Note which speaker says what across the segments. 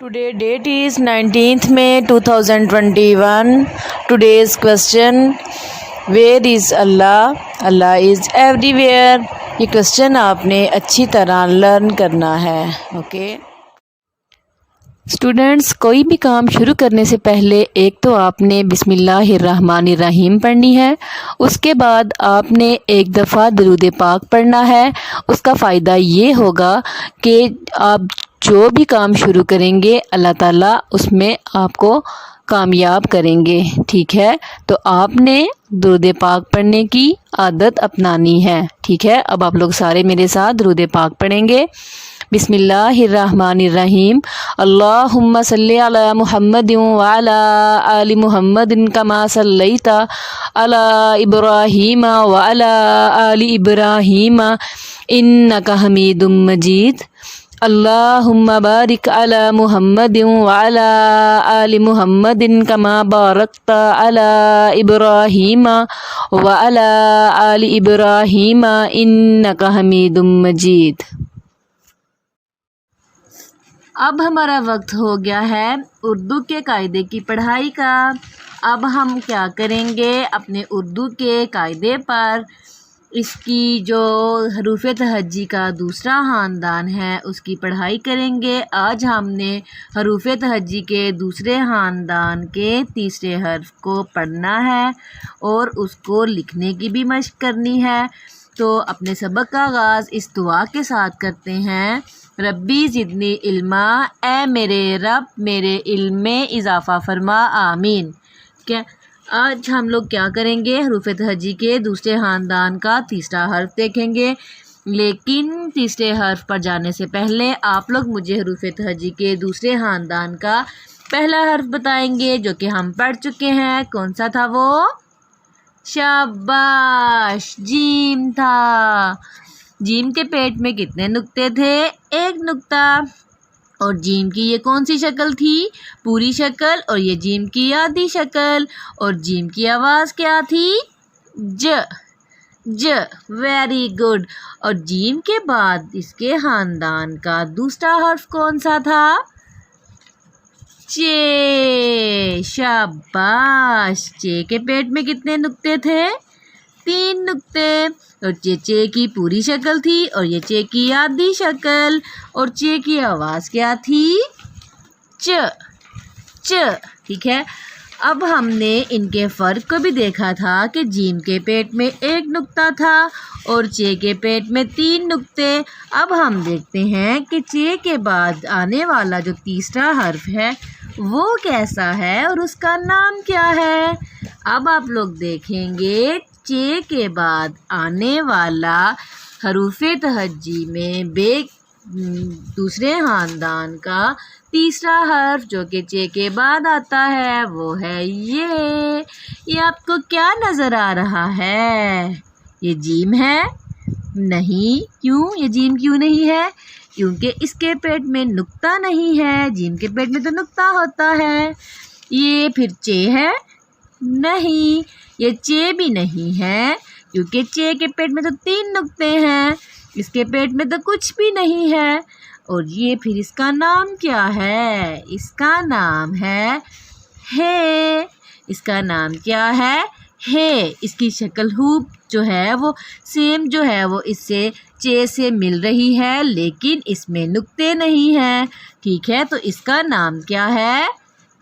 Speaker 1: Today date is 19th May 2021. Today's question, where is Allah? Allah is everywhere. یہ question آپ نے اچھی طرح لرن کرنا ہے. اوکے اسٹوڈنٹس، کوئی بھی کام شروع کرنے سے پہلے ایک تو آپ نے بسم اللہ الرحمن الرحیم پڑھنی ہے. اس کے بعد آپ نے ایک دفعہ درود پاک پڑھنا ہے. اس کا فائدہ یہ ہوگا کہ آپ جو بھی کام شروع کریں گے اللہ تعالیٰ اس میں آپ کو کامیاب کریں گے. ٹھیک ہے، تو آپ نے درود پاک پڑھنے کی عادت اپنانی ہے. ٹھیک ہے، اب آپ لوگ سارے میرے ساتھ درود پاک پڑھیں گے. بسم اللہ الرحمن الرحیم. اللہم صلی علی محمد وعلی آل محمد کما صلیت علی ابراہیم وعلی آل ابراہیم انک حمید مجید. اللہم بارک علی محمد وعلی آل محمد کما بارکت علی ابراہیم وعلی آل ابراہیم انک حمید مجید. اب ہمارا وقت ہو گیا ہے اردو کے قاعدے کی پڑھائی کا. اب ہم کیا کریں گے، اپنے اردو کے قاعدے پر اس کی جو حروف تہجی کا دوسرا خاندان ہے اس کی پڑھائی کریں گے. آج ہم نے حروف تہجی کے دوسرے خاندان کے تیسرے حرف کو پڑھنا ہے اور اس کو لکھنے کی بھی مشق کرنی ہے. تو اپنے سبق کا آغاز اس دعا کے ساتھ کرتے ہیں. ربی زدنی علما، اے میرے رب میرے علم میں اضافہ فرما، آمین. کیا آج ہم لوگ کیا کریں گے، حروف تہجی کے دوسرے خاندان کا تیسرا حرف دیکھیں گے. لیکن تیسرے حرف پر جانے سے پہلے آپ لوگ مجھے حروف تہجی کے دوسرے خاندان کا پہلا حرف بتائیں گے جو کہ ہم پڑھ چکے ہیں. کون سا تھا وہ؟ شاباش، جیم تھا. جیم کے پیٹ میں کتنے نقطے تھے؟ ایک نقطہ. اور جیم کی یہ کون سی شکل تھی؟ پوری شکل. اور یہ جیم کی آدھی شکل. اور جیم کی آواز کیا تھی؟ ج. ج. Very good. اور جیم کے بعد اس کے خاندان کا دوسرا حرف کون سا تھا؟ چے. شاباش. چے کے پیٹ میں کتنے نقطے تھے؟ 3 نقطے. اور چے کی پوری شکل تھی اور یہ چے کی آدھی شکل. اور چے کی آواز کیا تھی؟ چ. چ. ٹھیک ہے، اب ہم نے ان کے فرق کو بھی دیکھا تھا کہ جیم کے پیٹ میں 1 نقطہ تھا اور چے کے پیٹ میں 3 نقطے. اب ہم دیکھتے ہیں کہ چے کے بعد آنے والا جو تیسرا حرف ہے وہ کیسا ہے اور اس کا نام کیا ہے. اب آپ لوگ دیکھیں گے چے کے بعد آنے والا حروف تہجی میں دوسرے خاندان کا تیسرا حرف جو کہ چے کے بعد آتا ہے وہ ہے یہ آپ کو کیا نظر آ رہا ہے؟ یہ جیم ہے؟ نہیں. کیوں یہ جیم کیوں نہیں ہے؟ کیونکہ اس کے پیٹ میں نقطہ نہیں ہے. جیم کے پیٹ میں تو نقطہ ہوتا ہے. یہ پھر چے ہے؟ نہیں، یہ چے بھی نہیں ہے کیونکہ چے کے پیٹ میں تو 3 نقطے ہیں. اس کے پیٹ میں تو کچھ بھی نہیں ہے. اور یہ پھر اس کا نام کیا ہے؟ اس کا نام ہے ہے. اس کا نام کیا ہے؟ ہے. اس کی شکل ہوب جو ہے وہ سیم جو ہے وہ اس سے چے سے مل رہی ہے لیکن اس میں نقطے نہیں ہیں. ٹھیک ہے، تو اس کا نام کیا ہے؟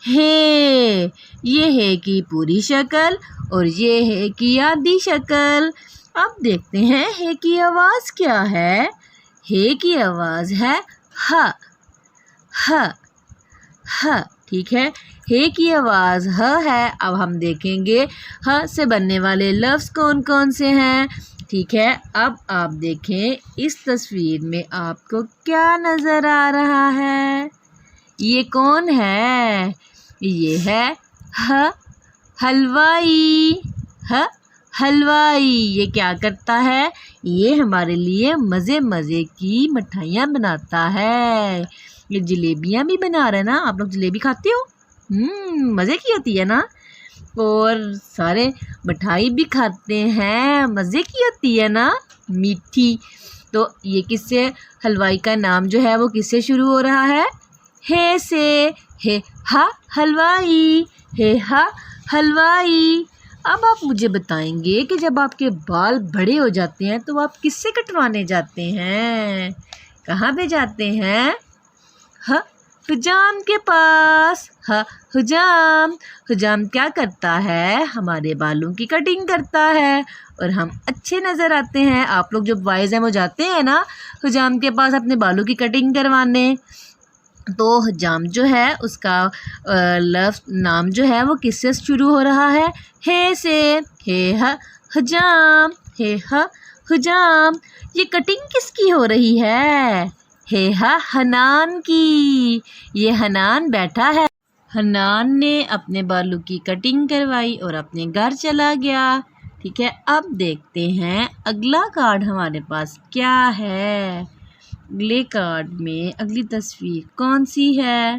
Speaker 1: ہے. یہ ہے کی پوری شکل اور یہ ہے کی آدھی شکل. اب دیکھتے ہیں ہے کی آواز کیا ہے. ہے کی آواز ہے ہ. ہ. ہ. ٹھیک ہے، ہے کی آواز ہ ہے. اب ہم دیکھیں گے ہ سے بننے والے لفظ کون کون سے ہیں. ٹھیک ہے، اب آپ دیکھیں اس تصویر میں آپ کو کیا نظر آ رہا ہے. یہ کون ہے؟ یہ ہے حلوائی۔ حلوائی یہ کیا کرتا ہے؟ یہ ہمارے لیے مزے مزے کی مٹھائیاں بناتا ہے۔ یہ جلیبیاں بھی بنا رہا ہے نا، آپ لوگ جلیبی کھاتے ہو؟ مزے کی ہوتی ہے نا، اور سارے مٹھائی بھی کھاتے ہیں، مزے کی ہوتی ہے نا، میٹھی۔ تو یہ کس سے، حلوائی کا نام جو ہے وہ کس سے شروع ہو رہا ہے؟ ہے سے۔ ہے حلوائی، ہے حلوائی۔ اب آپ مجھے بتائیں گے کہ جب آپ کے بال بڑے ہو جاتے ہیں تو آپ کس سے کٹوانے جاتے ہیں؟ کہاں پہ جاتے ہیں؟ حجام کے پاس۔ حجام۔ حجام کیا کرتا ہے؟ ہمارے بالوں کی کٹنگ کرتا ہے اور ہم اچھے نظر آتے ہیں۔ آپ لوگ جب وائز ہیں وہ جاتے ہیں نا حجام کے پاس اپنے بالوں کی کٹنگ کروانے، تو حجام جو ہے اس کا لفظ نام جو ہے وہ کس سے شروع ہو رہا ہے؟ ہے سے۔ ہے حجام، ہے حجام۔ یہ کٹنگ کس کی ہو رہی ہے؟ ہے حنان کی۔ یہ حنان بیٹھا ہے، حنان نے اپنے بالوں کی کٹنگ کروائی اور اپنے گھر چلا گیا۔ ٹھیک ہے، اب دیکھتے ہیں اگلا کارڈ ہمارے پاس کیا ہے۔ اگلے کارڈ میں اگلی تصویر کون سی ہے؟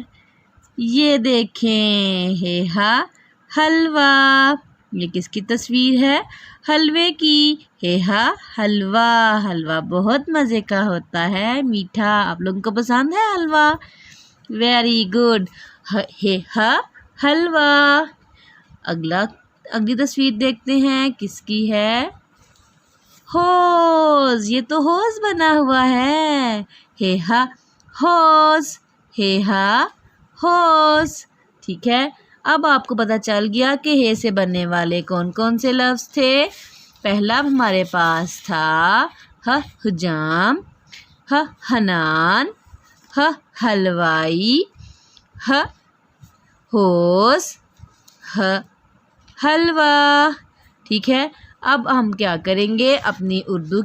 Speaker 1: یہ دیکھیں، ہے حلوہ۔ یہ کس کی تصویر ہے؟ حلوے کی۔ ہے حلوہ۔ حلوہ بہت مزے کا ہوتا ہے، میٹھا۔ آپ لوگوں کو پسند ہے حلوہ؟ Very good. ہے حلوہ۔ اگلی تصویر دیکھتے ہیں کس کی ہے؟ ہوز۔ یہ تو ہوز بنا ہوا ہے۔ ہے ہوز۔ ہے ہوز۔ ٹھیک ہے، اب آپ کو پتہ چل گیا کہ ہے سے بننے والے کون کون سے لفظ تھے۔ پہلا ہمارے پاس تھا حجام، حنان، حلوائی، ہوز، حلوہ۔ ٹھیک ہے، اب ہم کیا کریں گے، اپنی اردو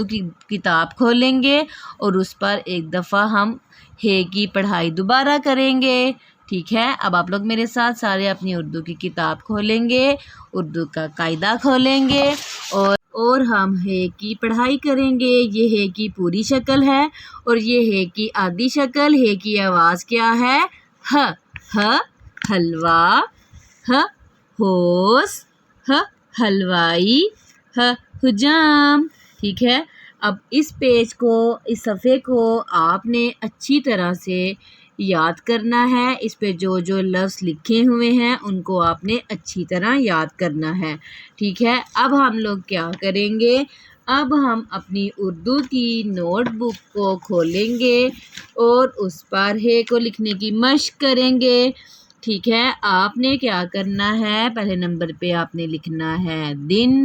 Speaker 1: کی کتاب کھولیں گے اور اس پر ایک دفعہ ہم ہے کی پڑھائی دوبارہ کریں گے۔ ٹھیک ہے، اب آپ لوگ میرے ساتھ سارے اپنی اردو کی کتاب کھولیں گے، اردو کا قاعدہ کھولیں گے اور ہم ہے کی پڑھائی کریں گے۔ یہ ہے کی پوری شکل ہے اور یہ ہے کی آدھی شکل۔ ہے کی آواز کیا ہے؟ حلوہ، ہوز، حلوائی، حجام۔ ٹھیک ہے، اب اس پیج کو، اس صفحے کو آپ نے اچھی طرح سے یاد کرنا ہے۔ اس پہ جو جو لفظ لکھے ہوئے ہیں ان کو آپ نے اچھی طرح یاد کرنا ہے۔ ٹھیک ہے، اب ہم لوگ کیا کریں گے، اب ہم اپنی اردو کی نوٹ بک کو کھولیں گے اور اس پر ہے کو لکھنے کی مشق کریں گے۔ ٹھیک ہے، آپ نے کیا کرنا ہے، پہلے نمبر پہ آپ نے لکھنا ہے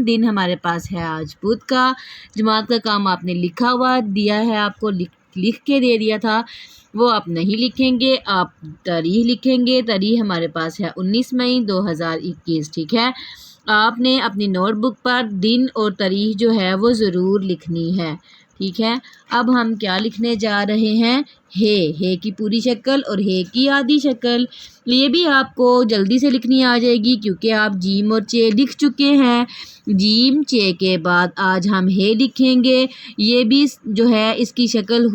Speaker 1: دن ہمارے پاس ہے آج بدھ کا۔ جماعت کا کام آپ نے لکھا ہوا دیا ہے، آپ کو لکھ کے دے دیا تھا، وہ آپ نہیں لکھیں گے، آپ تاریخ لکھیں گے۔ تاریخ ہمارے پاس ہے 19 مئی 2021۔ ٹھیک ہے، آپ نے اپنی نوٹ بک پر دن اور تاریخ جو ہے وہ ضرور لکھنی ہے۔ ٹھیک ہے، اب ہم کیا لکھنے جا رہے ہیں، ہے کی پوری شکل اور ہے کی آدھی شکل۔ یہ بھی آپ کو جلدی سے لکھنی آ جائے گی کیونکہ آپ جیم اور چے لکھ چکے ہیں۔ جیم چے کے بعد آج ہم ہے لکھیں گے۔ یہ بھی جو ہے اس کی شکل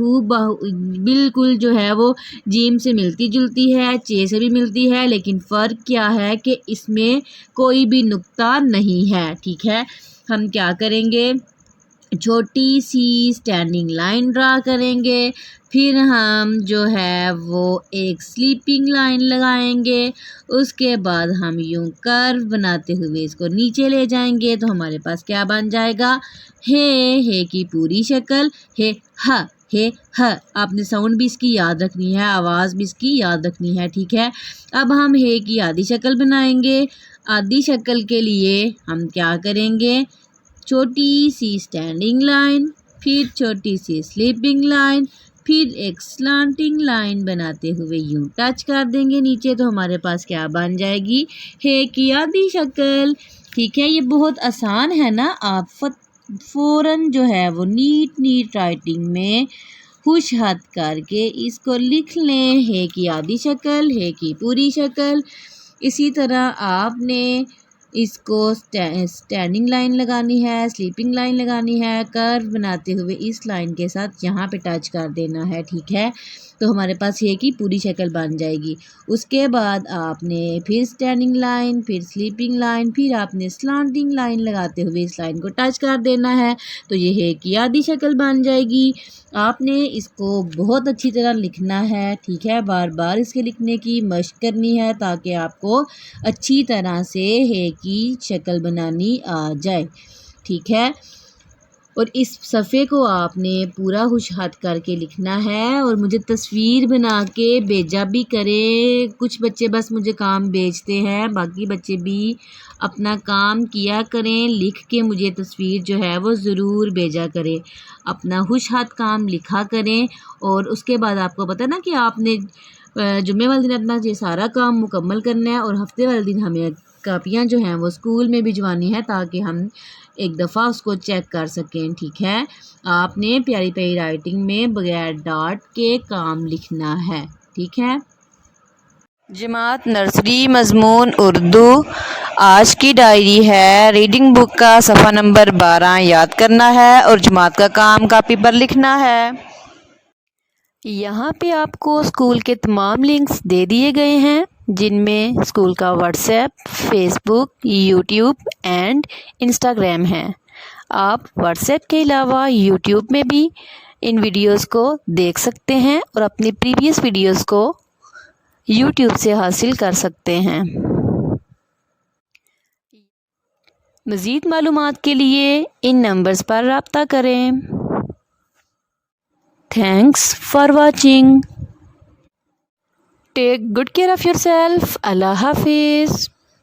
Speaker 1: بالکل جو ہے وہ جیم سے ملتی جلتی ہے، چے سے بھی ملتی ہے، لیکن فرق کیا ہے کہ اس میں کوئی بھی نقطہ نہیں ہے۔ ٹھیک ہے، ہم کیا کریں گے، چھوٹی سی اسٹینڈنگ لائن ڈرا کریں گے، پھر ہم جو ہے وہ ایک سلیپنگ لائن لگائیں گے، اس کے بعد ہم یوں کرو بناتے ہوئے اس کو نیچے لے جائیں گے تو ہمارے پاس کیا بن جائے گا، ہے کی پوری شکل، ہے آپ نے ساؤنڈ بھی اس کی یاد رکھنی ہے، آواز بھی اس کی یاد رکھنی ہے۔ ٹھیک ہے، اب ہم ہے کی آدھی شکل بنائیں گے۔ آدھی شکل کے لیے ہم کیا کریں گے، چھوٹی سی اسٹینڈنگ لائن، پھر چھوٹی سی سلیپنگ لائن، پھر ایک سلانٹنگ لائن بناتے ہوئے یوں ٹچ کر دیں گے نیچے تو ہمارے پاس کیا بن جائے گی، ہے کی آدھی شکل۔ ٹھیک ہے، یہ بہت آسان ہے نا، آپ فوراً جو ہے وہ نیٹ رائٹنگ میں خوش ہاتھ کر کے اس کو لکھ لیں، ہے کی آدھی شکل، ہے کی پوری شکل۔ اسی طرح آپ نے اس کو اسٹینڈنگ لائن لگانی ہے، سلیپنگ لائن لگانی ہے، کرو بناتے ہوئے اس لائن کے ساتھ یہاں پہ ٹچ کر دینا ہے، ٹھیک ہے؟ تو ہمارے پاس یہ کی پوری شکل بن جائے گی۔ اس کے بعد آپ نے پھر اسٹینڈنگ لائن، پھر سلیپنگ لائن، پھر آپ نے سلانٹنگ لائن لگاتے ہوئے اس لائن کو ٹچ کر دینا ہے، تو یہ ہے کی آدھی شکل بن جائے گی۔ آپ نے اس کو بہت اچھی طرح لکھنا ہے، ٹھیک ہے؟ بار بار اس کے لکھنے کی مشق کرنی ہے تاکہ آپ کو اچھی طرح سے ہے کی شکل بنانی آ جائے، ٹھیک ہے؟ اور اس صفحے کو آپ نے پورا ہوش ہاتھ کر کے لکھنا ہے اور مجھے تصویر بنا کے بھیجا بھی کریں۔ کچھ بچے بس مجھے کام بھیجتے ہیں، باقی بچے بھی اپنا کام کیا کریں، لکھ کے مجھے تصویر جو ہے وہ ضرور بھیجا کریں۔ اپنا ہوش ہاتھ کام لکھا کریں اور اس کے بعد آپ کو پتہ نا کہ آپ نے جمعے والے دن اپنا یہ سارا کام مکمل کرنا ہے اور ہفتے والے دن ہمیں کاپیاں جو ہیں وہ اسکول میں بھجوانی ہے تاکہ ہم ایک دفعہ اس کو چیک کر سکیں، ٹھیک ہے؟ آپ نے پیاری پیاری رائٹنگ میں بغیر ڈاٹ کے کام لکھنا ہے، ٹھیک ہے؟ جماعت نرسری مضمون اردو، آج کی ڈائری ہے، ریڈنگ بک کا صفحہ نمبر 12 یاد کرنا ہے اور جماعت کا کام کاپی پر لکھنا ہے۔ یہاں پہ آپ کو اسکول کے تمام لنکس دے دیے گئے ہیں جن میں اسکول کا WhatsApp, Facebook, YouTube and Instagram ہے۔ آپ واٹس ایپ کے علاوہ یوٹیوب میں بھی ان ویڈیوز کو دیکھ سکتے ہیں اور اپنی پریویس ویڈیوز کو یوٹیوب سے حاصل کر سکتے ہیں۔ مزید معلومات کے لیے ان نمبرز پر رابطہ کریں۔ Thanks for watching. Take good care of yourself. Allah Hafiz.